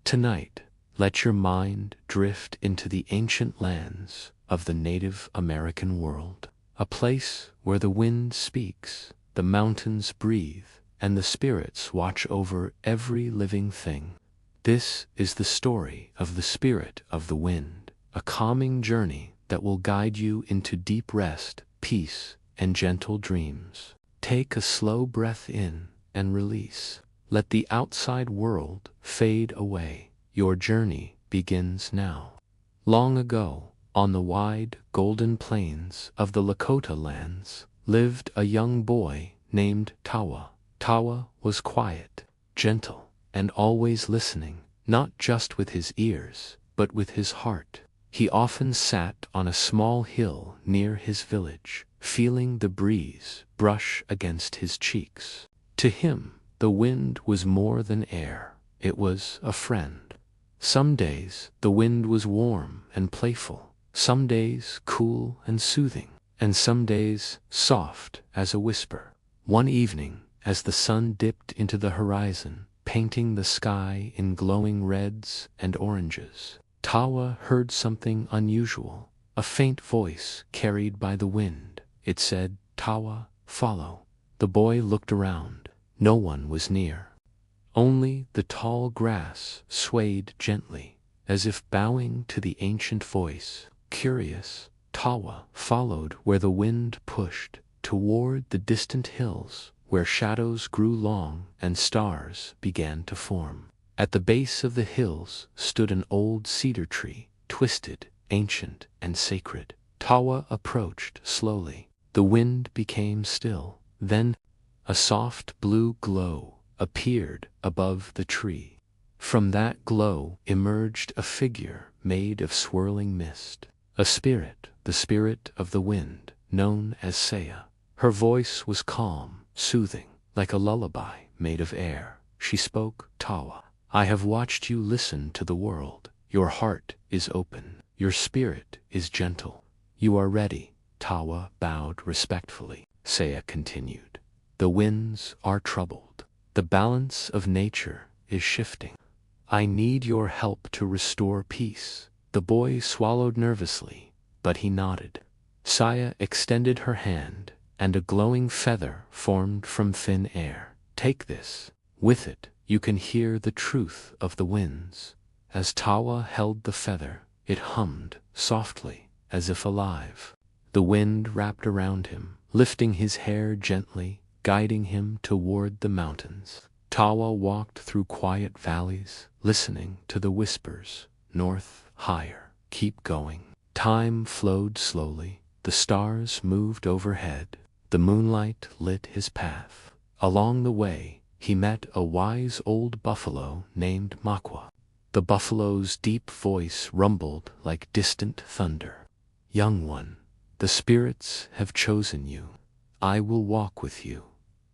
Tonight, let your mind drift into the ancient lands of the Native American world, a place where the wind speaks, the mountains breathe, and the spirits watch over every living thing. This is the story of the Spirit of the Wind, a calming journey that will guide you into deep rest, peace, and gentle dreams. Take a slow breath in and release. Let the outside world fade away. Your journey begins now. Long ago, on the wide, golden plains of the Lakota lands, lived a young boy named Tawa. Tawa was quiet, gentle, and always listening, not just with his ears, but with his heart. He often sat on a small hill near his village, feeling the breeze brush against his cheeks. To him, the wind was more than air. It was a friend. Some days the wind was warm and playful, some days cool and soothing, and some days soft as a whisper. One evening, as the sun dipped into the horizon, painting the sky in glowing reds and oranges, Tawa heard something unusual, a faint voice carried by the wind. It said, "Tawa, follow." The boy looked around. No one was near. Only the tall grass swayed gently, as if bowing to the ancient voice. Curious, Tawa followed where the wind pushed, toward the distant hills, where shadows grew long and stars began to form. At the base of the hills stood an old cedar tree, twisted, ancient, and sacred. Tawa approached slowly. The wind became still. Then a soft blue glow appeared above the tree. From that glow emerged a figure made of swirling mist. A spirit, the spirit of the wind, known as Saya. Her voice was calm, soothing, like a lullaby made of air. She spoke, "Tawa, I have watched you listen to the world. Your heart is open. Your spirit is gentle. You are ready." Tawa bowed respectfully. Saya continued, "The winds are troubled. The balance of nature is shifting. I need your help to restore peace." The boy swallowed nervously, but he nodded. Saya extended her hand, and a glowing feather formed from thin air. "Take this. With it, you can hear the truth of the winds." As Tawa held the feather, it hummed softly, as if alive. The wind wrapped around him, lifting his hair gently, guiding him toward the mountains. Tawa walked through quiet valleys, listening to the whispers. North, higher, keep going. Time flowed slowly. The stars moved overhead. The moonlight lit his path. Along the way, he met a wise old buffalo named Makwa. The buffalo's deep voice rumbled like distant thunder. "Young one, the spirits have chosen you. I will walk with you."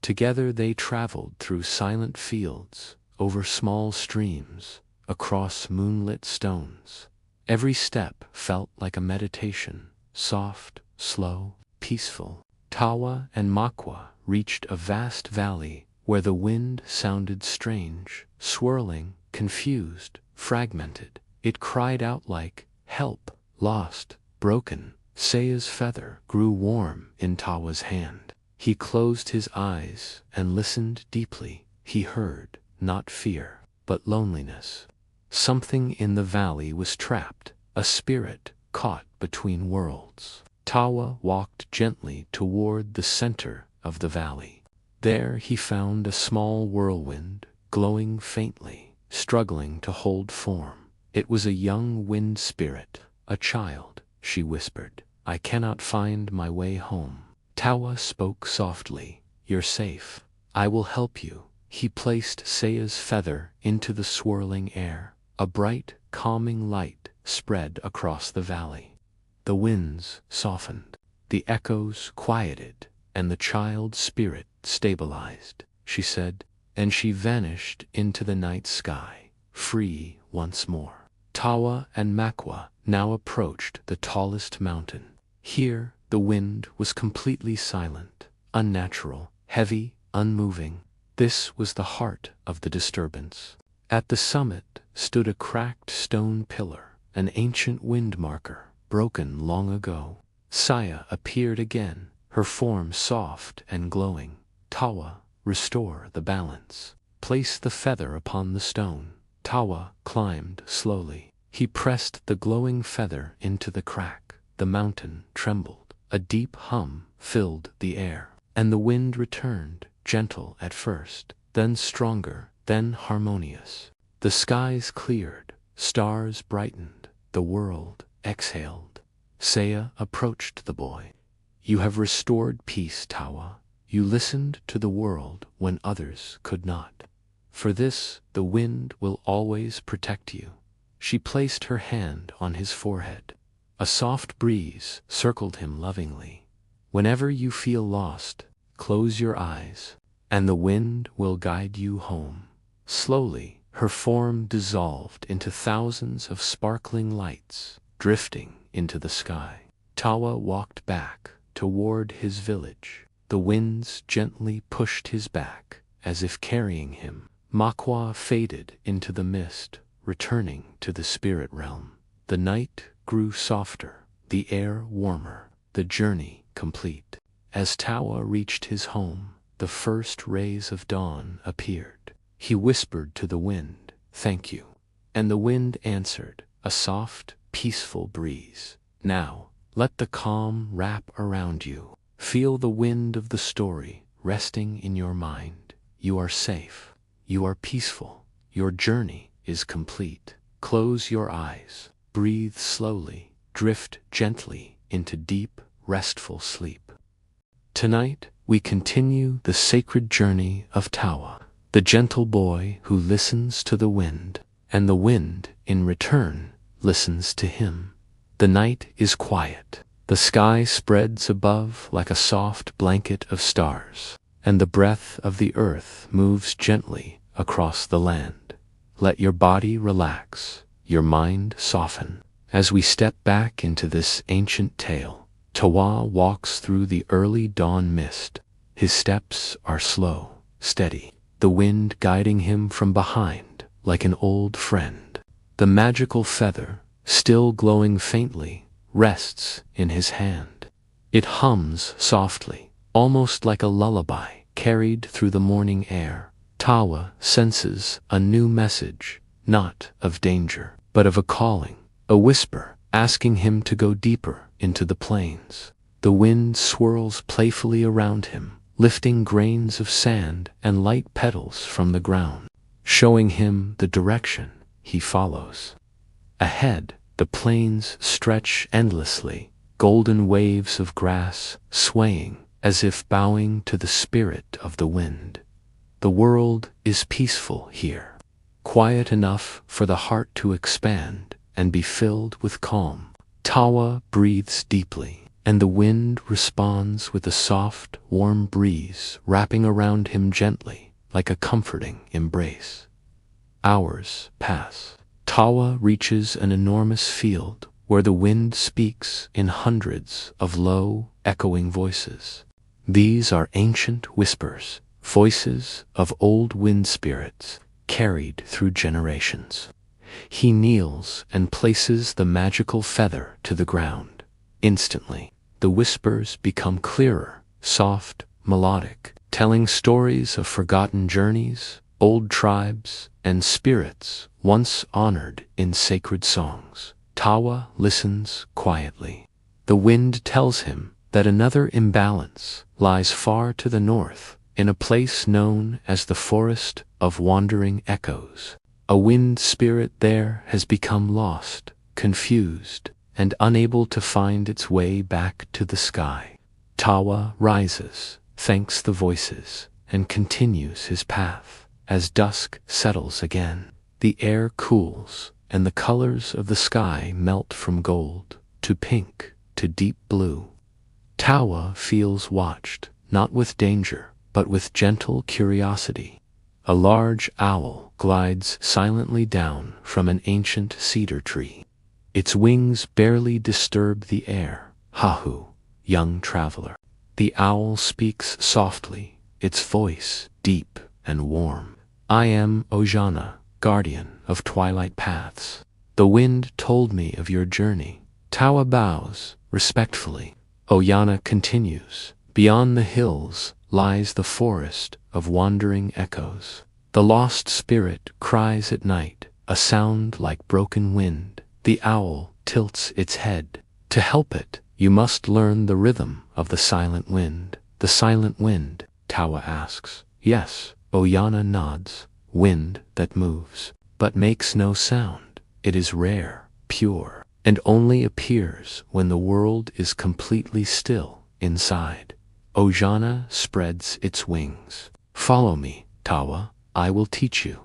Together they traveled through silent fields, over small streams, across moonlit stones. Every step felt like a meditation, soft, slow, peaceful. Tawa and Makwa reached a vast valley where the wind sounded strange, swirling, confused, fragmented. It cried out like, "Help, lost, broken." Saya's feather grew warm in Tawa's hand. He closed his eyes and listened deeply. He heard, not fear, but loneliness. Something in the valley was trapped, a spirit caught between worlds. Tawa walked gently toward the center of the valley. There he found a small whirlwind, glowing faintly, struggling to hold form. It was a young wind spirit, a child. She whispered, "I cannot find my way home." Tawa spoke softly, "You're safe. I will help you." He placed Saya's feather into the swirling air. A bright, calming light spread across the valley. The winds softened. The echoes quieted, and the child's spirit stabilized. She said, and she vanished into the night sky, free once more. Tawa and Makwa now approached the tallest mountain. Here, the wind was completely silent, unnatural, heavy, unmoving. This was the heart of the disturbance. At the summit stood a cracked stone pillar, an ancient wind marker, broken long ago. Saya appeared again, her form soft and glowing. Tawa, restore the balance. Place the feather upon the stone. Tawa climbed slowly. He pressed the glowing feather into the crack. The mountain trembled. A deep hum filled the air, and the wind returned, gentle at first, then stronger, then harmonious. The skies cleared, stars brightened, the world exhaled. Saya approached the boy. You have restored peace, Tawa. You listened to the world when others could not. For this, the wind will always protect you. She placed her hand on his forehead. A soft breeze circled him lovingly. Whenever you feel lost, close your eyes, and the wind will guide you home. Slowly, her form dissolved into thousands of sparkling lights, drifting into the sky. Tawa walked back toward his village. The winds gently pushed his back, as if carrying him. Makwa faded into the mist, returning to the spirit realm. The night grew softer, the air warmer, the journey complete. As Tawa reached his home, the first rays of dawn appeared. He whispered to the wind, "Thank you." And the wind answered, a soft, peaceful breeze. Now, let the calm wrap around you. Feel the wind of the story resting in your mind. You are safe. You are peaceful. Your journey is complete. Close your eyes. Breathe slowly. Drift gently into deep, restful sleep. Tonight, we continue the sacred journey of Tawa, the gentle boy who listens to the wind, and the wind, in return, listens to him. The night is quiet. The sky spreads above like a soft blanket of stars, and the breath of the earth moves gently across the land. Let your body relax, your mind soften. As we step back into this ancient tale, Tawa walks through the early dawn mist. His steps are slow, steady, the wind guiding him from behind like an old friend. The magical feather, still glowing faintly, rests in his hand. It hums softly, almost like a lullaby carried through the morning air. Tawa senses a new message, not of danger, but of a calling, a whisper asking him to go deeper into the plains. The wind swirls playfully around him, lifting grains of sand and light petals from the ground, showing him the direction he follows. Ahead, the plains stretch endlessly, golden waves of grass swaying as if bowing to the spirit of the wind. The world is peaceful here, quiet enough for the heart to expand and be filled with calm. Tawa breathes deeply, and the wind responds with a soft, warm breeze wrapping around him gently like a comforting embrace. Hours pass. Tawa reaches an enormous field where the wind speaks in hundreds of low, echoing voices. These are ancient whispers, voices of old wind spirits carried through generations. He kneels and places the magical feather to the ground. Instantly, the whispers become clearer, soft, melodic, telling stories of forgotten journeys, old tribes, and spirits once honored in sacred songs. Tawa listens quietly. The wind tells him that another imbalance lies far to the north, in a place known as the Forest of Wandering Echoes. A wind spirit there has become lost, confused, and unable to find its way back to the sky. Tawa rises, thanks the voices, and continues his path. As dusk settles again, the air cools, and the colors of the sky melt from gold to pink to deep blue. Tawa feels watched, not with danger, but with gentle curiosity. A large owl glides silently down from an ancient cedar tree. Its wings barely disturb the air. Hahu, young traveler. The owl speaks softly, its voice deep and warm. I am Ojana, guardian of twilight paths. The wind told me of your journey. Tawa bows respectfully. Oyana continues. Beyond the hills lies the forest of wandering echoes. The lost spirit cries at night, a sound like broken wind. The owl tilts its head. To help it, you must learn the rhythm of the silent wind. The silent wind, Tawa asks. Yes, Oyana nods. Wind that moves, but makes no sound. It is rare, pure, and only appears when the world is completely still inside. Oyana spreads its wings. Follow me, Tawa, I will teach you.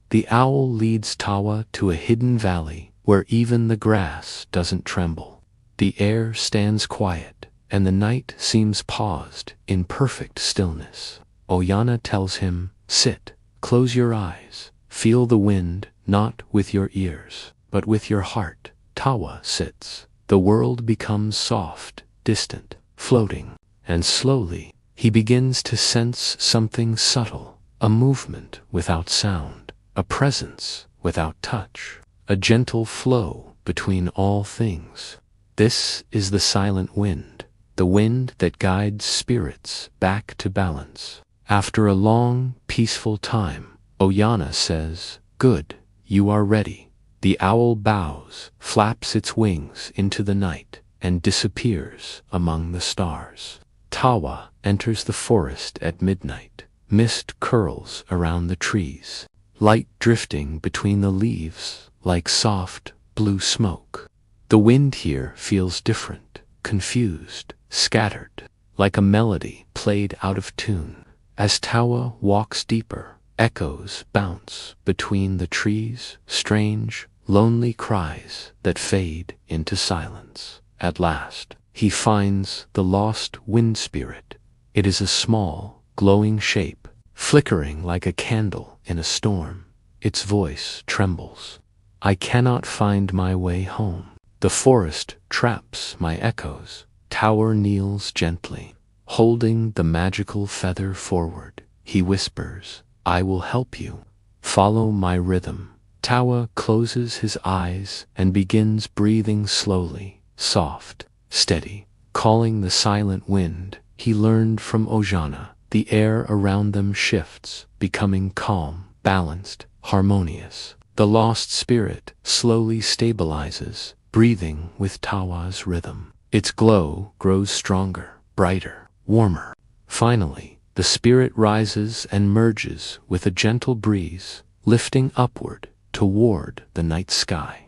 The owl leads Tawa to a hidden valley where even the grass doesn't tremble. The air stands quiet, and the night seems paused in perfect stillness. Oyana tells him, sit, close your eyes, feel the wind not with your ears, but with your heart. Tawa sits. The world becomes soft, distant, floating, and slowly he begins to sense something subtle, a movement without sound, a presence without touch, a gentle flow between all things. This is the silent wind, the wind that guides spirits back to balance. After a long, peaceful time, Oyana says, good, you are ready. The owl bows, flaps its wings into the night, and disappears among the stars. Tawa enters the forest at midnight. Mist curls around the trees, light drifting between the leaves like soft, blue smoke. The wind here feels different, confused, scattered, like a melody played out of tune. As Tawa walks deeper, echoes bounce between the trees, strange, lonely cries that fade into silence. At last, he finds the lost wind spirit. It is a small, glowing shape, flickering like a candle in a storm. Its voice trembles. I cannot find my way home. The forest traps my echoes. Tawa kneels gently, holding the magical feather forward. He whispers, I will help you. Follow my rhythm. Tawa closes his eyes and begins breathing slowly, soft, steady, calling the silent wind he learned from Oyana. The air around them shifts, becoming calm, balanced, harmonious. The lost spirit slowly stabilizes, breathing with Tawa's rhythm. Its glow grows stronger, brighter, warmer. Finally, the spirit rises and merges with a gentle breeze, lifting upward toward the night sky.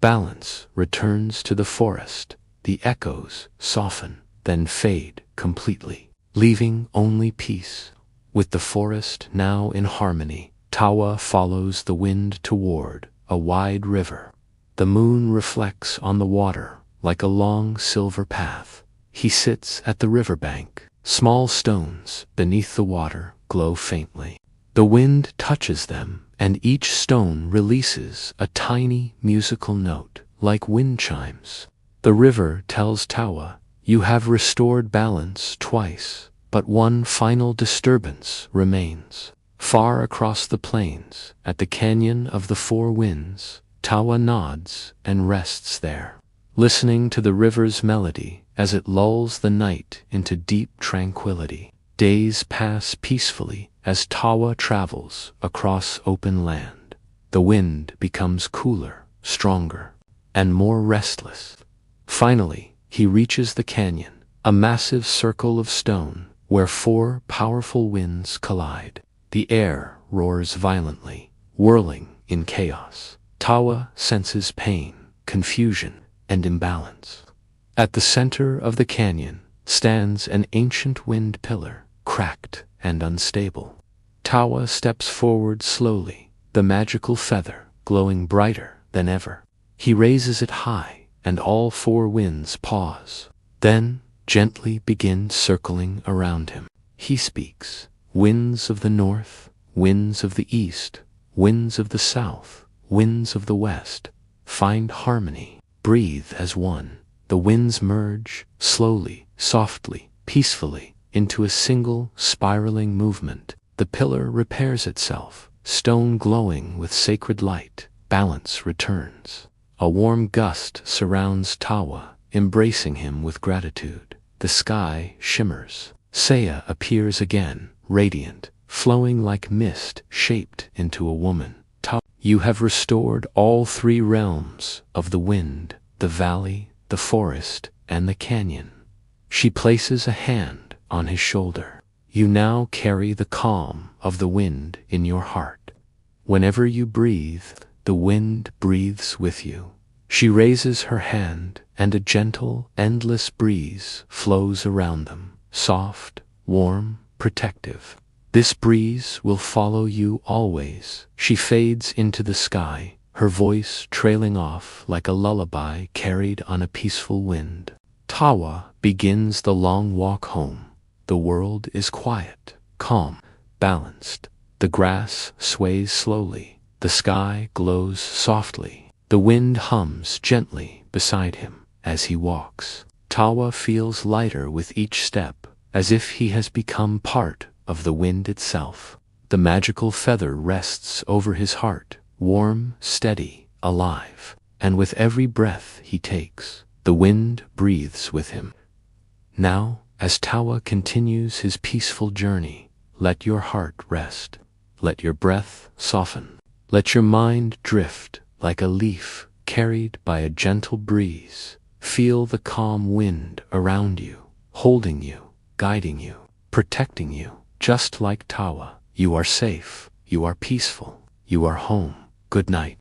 Balance returns to the forest. The echoes soften, then fade completely, leaving only peace. With the forest now in harmony, Tawa follows the wind toward a wide river. The moon reflects on the water like a long silver path. He sits at the riverbank. Small stones beneath the water glow faintly. The wind touches them, and each stone releases a tiny musical note, like wind chimes. The river tells Tawa, you have restored balance twice, but one final disturbance remains. Far across the plains, at the Canyon of the Four Winds, Tawa nods and rests there, listening to the river's melody as it lulls the night into deep tranquility. Days pass peacefully as Tawa travels across open land. The wind becomes cooler, stronger, and more restless. Finally, he reaches the canyon, a massive circle of stone where four powerful winds collide. The air roars violently, whirling in chaos. Tawa senses pain, confusion, and imbalance. At the center of the canyon stands an ancient wind pillar, cracked and unstable. Tawa steps forward slowly, the magical feather glowing brighter than ever. He raises it high, and all four winds pause, then gently begin circling around him. He speaks, winds of the north, winds of the east, winds of the south, winds of the west, find harmony, breathe as one. The winds merge, slowly, softly, peacefully, into a single spiraling movement. The pillar repairs itself, stone glowing with sacred light, balance returns. A warm gust surrounds Tawa, embracing him with gratitude. The sky shimmers. Saya appears again, radiant, flowing like mist shaped into a woman. You have restored all three realms of the wind, the valley, the forest, and the canyon. She places a hand on his shoulder. You now carry the calm of the wind in your heart. Whenever you breathe, the wind breathes with you. She raises her hand, and a gentle, endless breeze flows around them, soft, warm, protective. This breeze will follow you always. She fades into the sky, her voice trailing off like a lullaby carried on a peaceful wind. Tawa begins the long walk home. The world is quiet, calm, balanced. The grass sways slowly. The sky glows softly. The wind hums gently beside him as he walks. Tawa feels lighter with each step, as if he has become part of the wind itself. The magical feather rests over his heart, warm, steady, alive. And with every breath he takes, the wind breathes with him. Now, as Tawa continues his peaceful journey, let your heart rest. Let your breath soften. Let your mind drift like a leaf carried by a gentle breeze. Feel the calm wind around you, holding you, guiding you, protecting you. Just like Tawa, you are safe, you are peaceful, you are home. Good night.